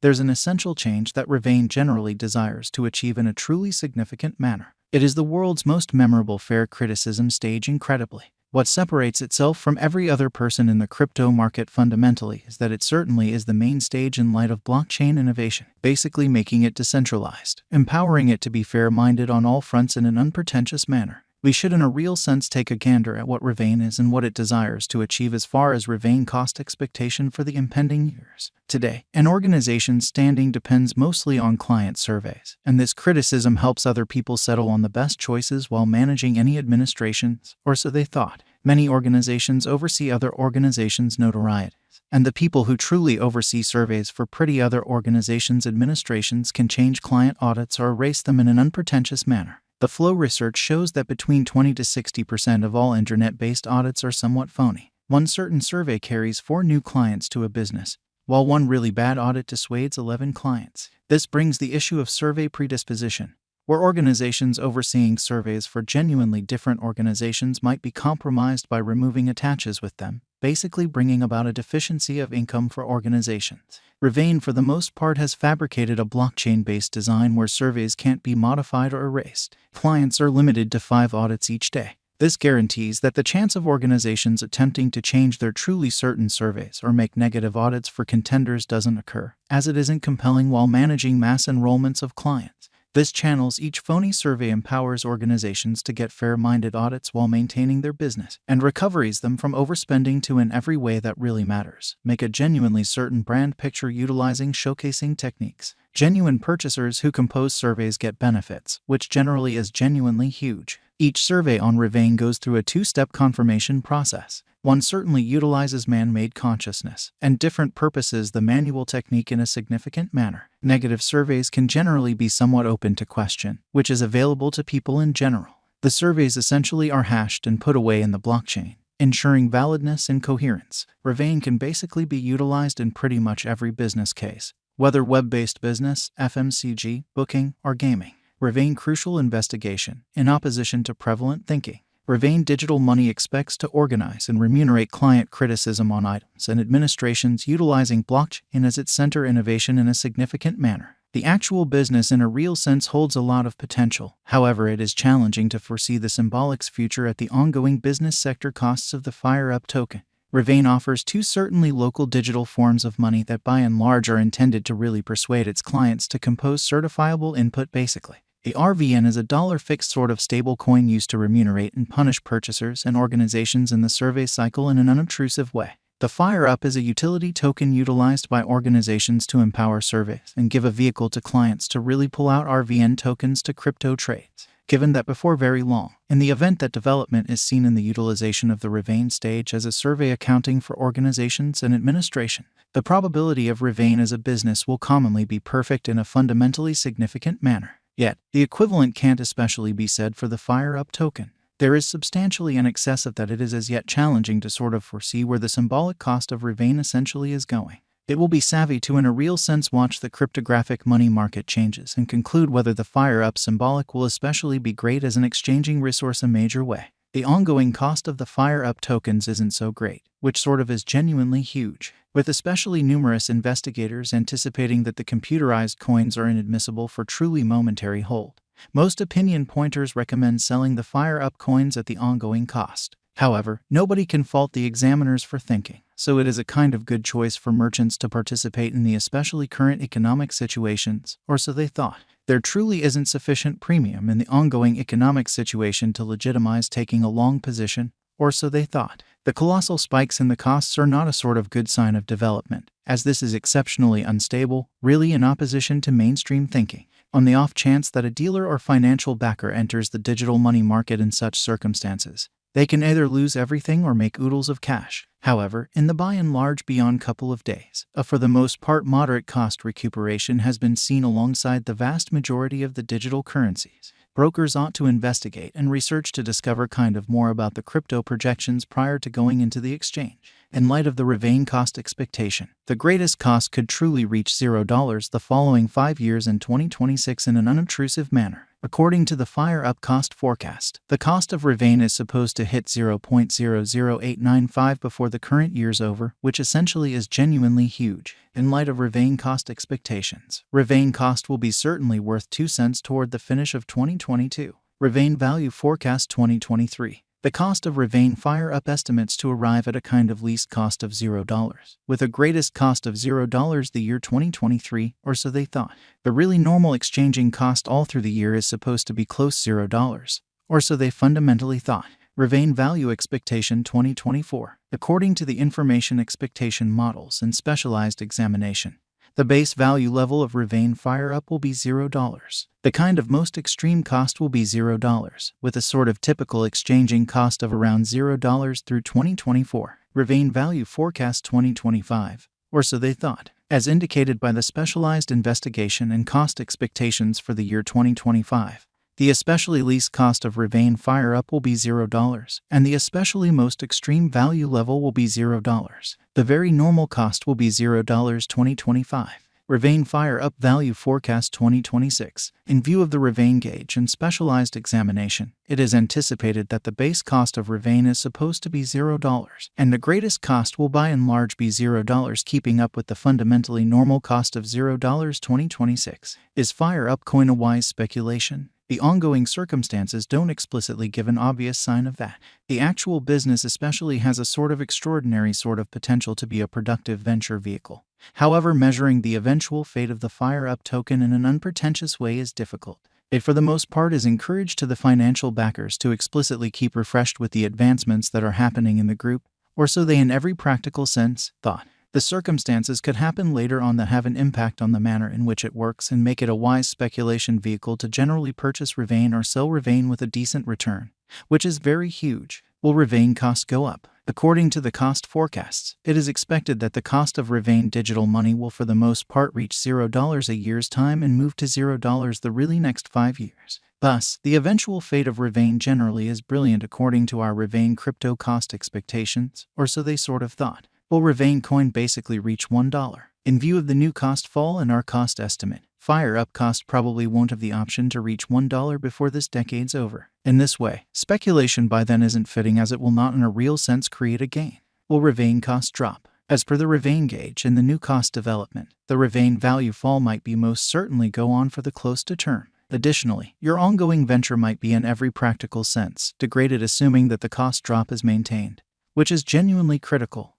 there's an essential change that Revain generally desires to achieve in a truly significant manner. It is the world's most memorable fair criticism stage incredibly. What separates itself from every other person in the crypto market fundamentally is that it certainly is the main stage in light of blockchain innovation, basically making it decentralized, empowering it to be fair-minded on all fronts in an unpretentious manner. We should in a real sense take a gander at what Revain is and what it desires to achieve as far as Revain cost expectation for the impending years. Today, an organization's standing depends mostly on client surveys, and this criticism helps other people settle on the best choices while managing any administrations, or so they thought. Many organizations oversee other organizations' notorieties, and the people who truly oversee surveys for pretty other organizations' administrations can change client audits or erase them in an unpretentious manner. The Flow research shows that between 20 to 60% of all internet-based audits are somewhat phony. One certain survey carries 4 new clients to a business, while one really bad audit dissuades 11 clients. This brings the issue of survey predisposition, where organizations overseeing surveys for genuinely different organizations might be compromised by removing attaches with them, basically bringing about a deficiency of income for organizations. Revain, for the most part, has fabricated a blockchain-based design where surveys can't be modified or erased. Clients are limited to 5 audits each day. This guarantees that the chance of organizations attempting to change their truly certain surveys or make negative audits for contenders doesn't occur, as it isn't compelling while managing mass enrollments of clients. This channels each phony survey, empowers organizations to get fair-minded audits while maintaining their business, and recoveries them from overspending to, in every way that really matters, make a genuinely certain brand picture utilizing showcasing techniques. Genuine purchasers who compose surveys get benefits, which generally is genuinely huge. Each survey on Revain goes through a 2-step confirmation process. One certainly utilizes man-made consciousness and different purposes the manual technique in a significant manner. Negative surveys can generally be somewhat open to question, which is available to people in general. The surveys essentially are hashed and put away in the blockchain, ensuring validness and coherence. Revain can basically be utilized in pretty much every business case, whether web-based business, FMCG, booking, or gaming. Revain crucial investigation, in opposition to prevalent thinking. Revain Digital Money expects to organize and remunerate client criticism on items and administrations utilizing blockchain as its center innovation in a significant manner. The actual business in a real sense holds a lot of potential. However, it is challenging to foresee the symbolic's future at the ongoing business sector costs of the FireUp token. Revain offers 2 certainly local digital forms of money that by and large are intended to really persuade its clients to compose certifiable input basically. A RVN is a dollar-fixed sort of stable coin used to remunerate and punish purchasers and organizations in the survey cycle in an unobtrusive way. The FireUp is a utility token utilized by organizations to empower surveys and give a vehicle to clients to really pull out RVN tokens to crypto trades. Given that before very long, in the event that development is seen in the utilization of the Revain stage as a survey accounting for organizations and administration, the probability of Revain as a business will commonly be perfect in a fundamentally significant manner. Yet, the equivalent can't especially be said for the FireUp token. There is substantially an excess of that it is as yet challenging to sort of foresee where the symbolic cost of Revain essentially is going. It will be savvy to in a real sense watch the cryptographic money market changes and conclude whether the FireUp symbolic will especially be great as an exchanging resource a major way. The ongoing cost of the FireUp tokens isn't so great, which sort of is genuinely huge, with especially numerous investigators anticipating that the computerized coins are inadmissible for truly momentary hold. Most opinion pointers recommend selling the FireUp coins at the ongoing cost. However, nobody can fault the examiners for thinking, so it is a kind of good choice for merchants to participate in the especially current economic situations, or so they thought. There truly isn't sufficient premium in the ongoing economic situation to legitimize taking a long position, or so they thought. The colossal spikes in the costs are not a sort of good sign of development, as this is exceptionally unstable, really in opposition to mainstream thinking. On the off chance that a dealer or financial backer enters the digital money market in such circumstances, they can either lose everything or make oodles of cash. However, in the by and large beyond couple of days, a for the most part moderate cost recuperation has been seen alongside the vast majority of the digital currencies. Brokers ought to investigate and research to discover kind of more about the crypto projections prior to going into the exchange. In light of the Revain cost expectation, the greatest cost could truly reach $0 the following 5 years in 2026 in an unobtrusive manner. According to the Fire Up cost forecast, the cost of Revain is supposed to hit 0.00895 before the current year's over, which essentially is genuinely huge. In light of Revain cost expectations, Revain cost will be certainly worth 2 cents toward the finish of 2022. Revain value forecast 2023. The cost of Revain Fire Up estimates to arrive at a kind of least cost of $0, with a greatest cost of $0 the year 2023, or so they thought. The really normal exchanging cost all through the year is supposed to be close $0, or so they fundamentally thought. Revain value expectation 2024. According to the information expectation models and specialized examination, the base value level of Revain Fire Up will be $0. The kind of most extreme cost will be $0, with a sort of typical exchanging cost of around $0 through 2024. Revain value forecast 2025, or so they thought, as indicated by the specialized investigation and cost expectations for the year 2025. The especially least cost of Revain Fire Up will be $0, and the especially most extreme value level will be $0. The very normal cost will be $0 2025. Revain Fire Up value forecast 2026. In view of the Revain gauge and specialized examination, it is anticipated that the base cost of Revain is supposed to be $0, and the greatest cost will by and large be $0, keeping up with the fundamentally normal cost of $0 2026. Is Fire Up coin a wise speculation? The ongoing circumstances don't explicitly give an obvious sign of that. The actual business especially has a sort of extraordinary sort of potential to be a productive venture vehicle. However, measuring the eventual fate of the Fire Up token in an unpretentious way is difficult. It for the most part is encouraged to the financial backers to explicitly keep refreshed with the advancements that are happening in the group, or so they in every practical sense thought. The circumstances could happen later on that have an impact on the manner in which it works and make it a wise speculation vehicle to generally purchase Revain or sell Revain with a decent return, which is very huge. Will Revain cost go up? According to the cost forecasts, it is expected that the cost of Revain digital money will for the most part reach $0 a year's time and move to $0 the really next 5 years. Thus, the eventual fate of Revain generally is brilliant according to our Revain crypto cost expectations, or so they sort of thought. Will Revain coin basically reach $1? In view of the new cost fall and our cost estimate, Fire Up cost probably won't have the option to reach $1 before this decade's over. In this way, speculation by then isn't fitting as it will not in a real sense create a gain. Will Revain cost drop? As per the Revain gauge and the new cost development, the Revain value fall might be most certainly go on for the close to term. Additionally, your ongoing venture might be in every practical sense degraded assuming that the cost drop is maintained, which is genuinely critical.